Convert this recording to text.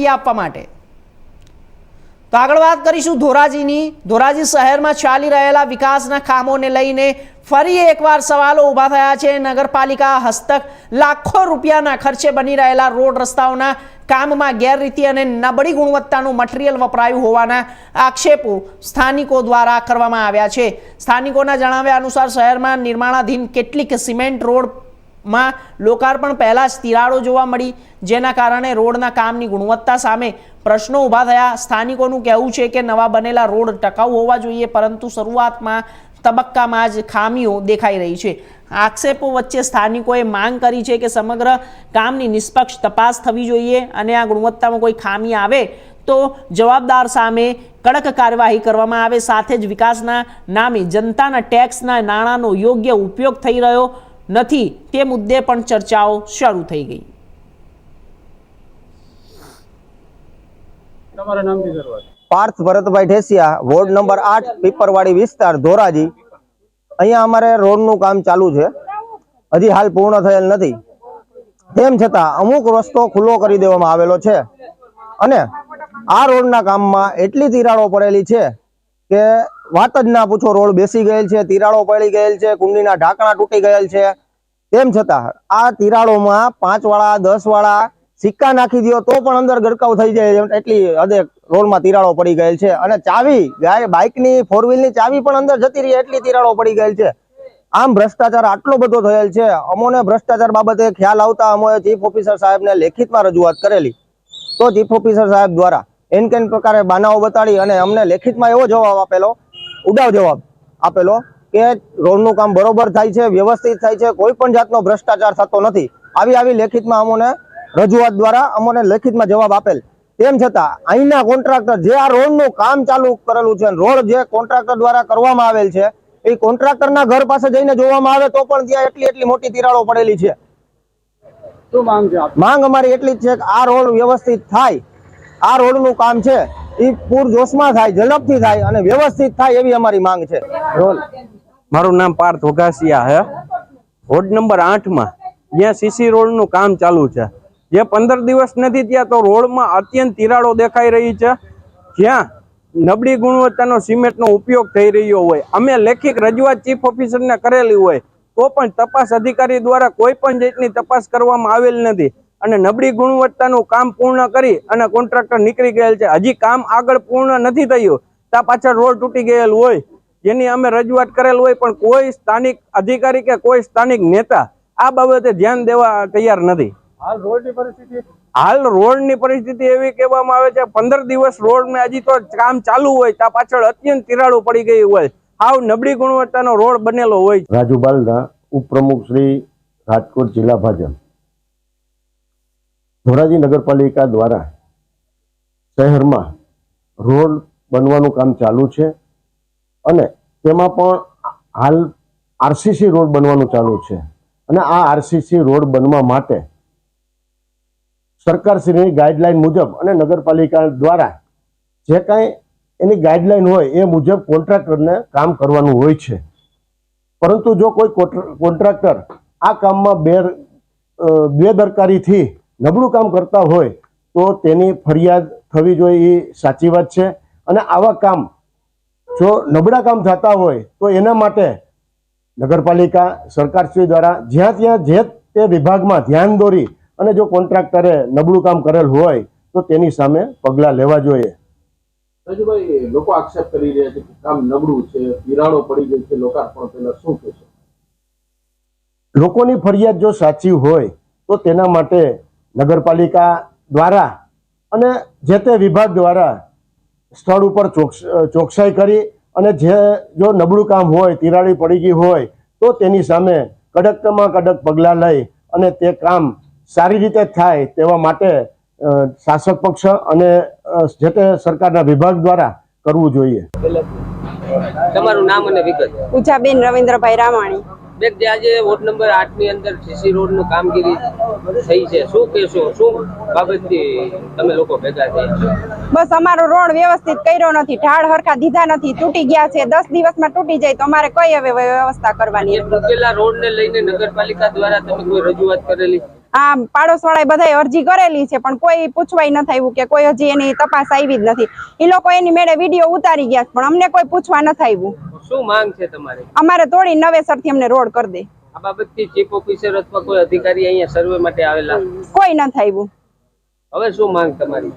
આપવા માટે તો આગળ વાત કરીશું ધોરાજીની। ધોરાજી શહેરમાં ચાલી રહેલા વિકાસના કામોને લઈને ફરી એકવાર સવાલો ઊભા થયા છે। નગરપાલિકા હસ્તક લાખો રૂપિયાના ખર્ચે બની રહેલા રોડ રસ્તાઓના કામમાં ગેરરીતિ અને નબળી ગુણવત્તાનું મટીરીયલ વપરાયું હોવાના આક્ષેપો સ્થાનિકો દ્વારા કરવામાં આવ્યા છે। સ્થાનિકોના જણાવ્યા અનુસાર શહેરમાં નિર્માણાધીન કેટલીક સિમેન્ટ રોડમાં લોકાર્પણ પહેલા જ તિરાડો જોવા મળી, જેના કારણે રોડના કામની ગુણવત્તા સામે પ્રશ્નો ઊભા થયા। સ્થાનિકોનું કહેવું છે કે નવા બનેલા રોડ ટકાઉ હોવા જોઈએ, પરંતુ શરૂઆતમાં તબક્કામાં જ ખામીઓ દેખાઈ રહી છે। આક્ષેપો વચ્ચે સ્થાનિકોએ માંગ કરી છે કે સમગ્ર કામની નિષ્પક્ષ તપાસ થવી જોઈએ અને આ ગુણવત્તામાં કોઈ ખામી આવે તો જવાબદાર સામે કડક કાર્યવાહી કરવામાં આવે। સાથે જ વિકાસના નામે જનતાના ટેક્સના નાણાંનો યોગ્ય ઉપયોગ થઈ રહ્યો નથી તે મુદ્દે પણ ચર્ચાઓ શરૂ થઈ ગઈ। पार्थ भरतभाई ठेसिया, वोर्ड नंबर 8 पीपरवाड़ी विस्तार धोराजी। अहींया अमारे रोडनुं काम चालू छे, हजी हाल पूर्ण थयेल नथी। तेम छतां अमुक रस्तो खुल्लो करी देवामां आवेलो छे अने आ रोडना काममां एटली तिराड़ो पड़ेली छे के वात ज ना पूछो। रोड बेसी गयेल छे, तिराड़ो पड़ी गयेल छे, कुंडीना ढांकणा तूटी गयेल छे। तेम छतां आ तिराड़ोमां 5 वाळा 10 वाळा सिक्का नाखी दो तो पण अंदर गड़काव थई जाय एटली हदे रोडमां तिराड़ो पड़ी गयेल छे। अने चावी बाइकनी 4 व्हीलनी चावी पण अंदर जती रही एटली तिराड़ो पड़ी गयेल छे। आम भ्रष्टाचार आटलो बधो थयेल छे। अमोने भ्रष्टाचार बाबते ख्याल आवता अमोए चीफ ऑफिसर साहेबने लेखितमां रजूआत करेली, तो चीफ ऑफिसर साहेब द्वारा एन प्रकारे बानाओ बताड़ी अने अमने लेखितमां एवो जवाब आपेलो, उडाव जवाब आपेलो के रोडनुं काम बरोबर थाय छे, व्यवस्थित थाय छे, कोई पण जातनो भ्रष्टाचार थतो नथी। आवी लेखितमां अमोने रजूआत द्वारा अमोने लेखितमां जवाब आपेल। तेम छतां अहींना कोन्ट्राक्टर जे आ रोडनुं काम चालू करेलुं छे, रोड जे कोन्ट्राक्टर द्वारा करवामां आवेल छे, ए कोन्ट्राक्टरना घर पासे जईने जोवामां आवे तो पण त्यां एटली मोटी तिराड़ो पड़ेली छे। तो मांग अमारी एटली ज छे के आ रोड व्यवस्थित थाय, आ रोडनुं काम छे ई पूरजोशमां थाय, झड़पथी थाय अने व्यवस्थित थाय एवी अमारी मांग छे। मारुं नाम पार्थ ओघासिया है। वोर्ड नंबर 8 में ज्यां सीसी रोडनुं काम चालू छे, जे 15 दिवस नहीं थया तो रोड में अत्यंत तिराड़ो देखाई रही है, ज्यां नबળી गुणवत्तानो सीमेंटनो उपयोग थई रह्यो होय। अमे लेखित रजूआत चीफ ऑफिसर ने करेली होय तो पण तपास अधिकारी द्वारा कोई पण जातनी तपास करवामां आवेल नथी अने नबળી गुणवत्तानुं काम पूर्ण करी अने कॉन्ट्राक्टर निकળી गयेल छे। हजी काम आगळ पूर्ण नथी थयुं, त्या पाछळ रोड तूटी गयेल होय, जेनी अमे रजूआत करेल होय, पण कोई स्थानिक अधिकारी के कोई स्थानिक नेता आ बाबते ध्यान देवा तैयार नथी। हाल रोडनी परिस्थिति एवी कहेवामां आवे छे 15 दिवस रोड में हजी तो काम चालू होय, त्या पाछळ अत्यंत तिराड़ो पड़ी गई होय, हाव नबળી गुणवत्तानो रोड बनेलो होय। राजू बालदा, उपप्रमुख श्री राजकोट जिला भाजप। धोराजी नगरपालिका द्वारा शहर में रोड बनवानुं काम चालू छे अने तेमां पण हाल आरसीसी रोड बनवानुं चालू छे अने आ आरसीसी रोड बनवा माटे सरकारश्रीनी गाइडलाइन मुजब अने नगरपालिका द्वारा जे कांई एनी गाइडलाइन होय ए मुजब कॉन्ट्राक्टरने काम करवानुं होय छे। परंतु जो कोई कॉन्ट्राक्टर आ काममां बेदरकारीथी नबळुं काम करता होय तो तेनी फरियाद थवी जोईए ए साची वात छे अने आवा काम जो नबळा काम थता होय तो एना माटे नगरपालिका सरकारश्री द्वारा ज्यां त्यां जे ते विभागमां ध्यान दोरी અને જો કોન્ટ્રાક્ટરે નબળું કામ કરેલ હોય તો તેની સામે પગલાં લેવા જોઈએ। રાજુભાઈ, લોકો આક્ષેપ કરી રહ્યા છે કે કામ નબળું છે, તિરાડો પડી ગઈ છે, લોકાર્પણ પહેલા શું કહેશો? લોકોની ફરિયાદ જો સાચી હોય તો તેના માટે નગરપાલિકા દ્વારા અને જે તે વિભાગ દ્વારા સ્થળ ઉપર ચોકસાઈ કરી અને જો નબળું કામ હોય, તિરાડી પડી ગઈ હોય તો તેની સામે કડકમાં કડક પગલાં લઈ અને તે કામ सारी रीते थाय तेवा माटे शासक पक्ष अने जे ते सरकारना विभाग द्वारा करवुं जोईए। तमारुं नाम अने विगत? पूजाबेन रविंद्रभाई रामाणी। बेग जे आजे वोर्ड नंबर 8 ની અંદર સીસી રોડ નું કામગીરી થઈ છે, શું કહેશો? શું બાબતથી તમે લોકો ભેગા થયા? બસ અમારો રોડ વ્યવસ્થિત કર્યો નથી, ઢાળ હરખા દીધા નથી, તૂટી ગયા છે। 10 દિવસમાં તૂટી જાય તો અમારે કઈ હવે વ્યવસ્થા કરવાની? તૂટેલા રોડ ને લઈને નગરપાલિકા દ્વારા તમે કોઈ રજૂઆત કરેલી? આ પાડોશ વાળાએ બધાએ અરજી કરેલી છે પણ કોઈ પૂછવાય નથી આવ્યું કે કોઈ હજી એની તપાસ આવી જ નથી. એ લોકો એની મેળે વિડીયો ઉતારી ગયા પણ અમને કોઈ પૂછવા નથી આવ્યું. શું માંગ છે તમારી? અમારે તોડી નવેસરથી અમને રોડ કરી દે. આ બાબતથી ચીફ ઓફિસર અથવા કોઈ અધિકારી અહીંયા સર્વે માટે આવેલા? કોઈ નથી આવ્યું. હવે શું માંગ તમારી?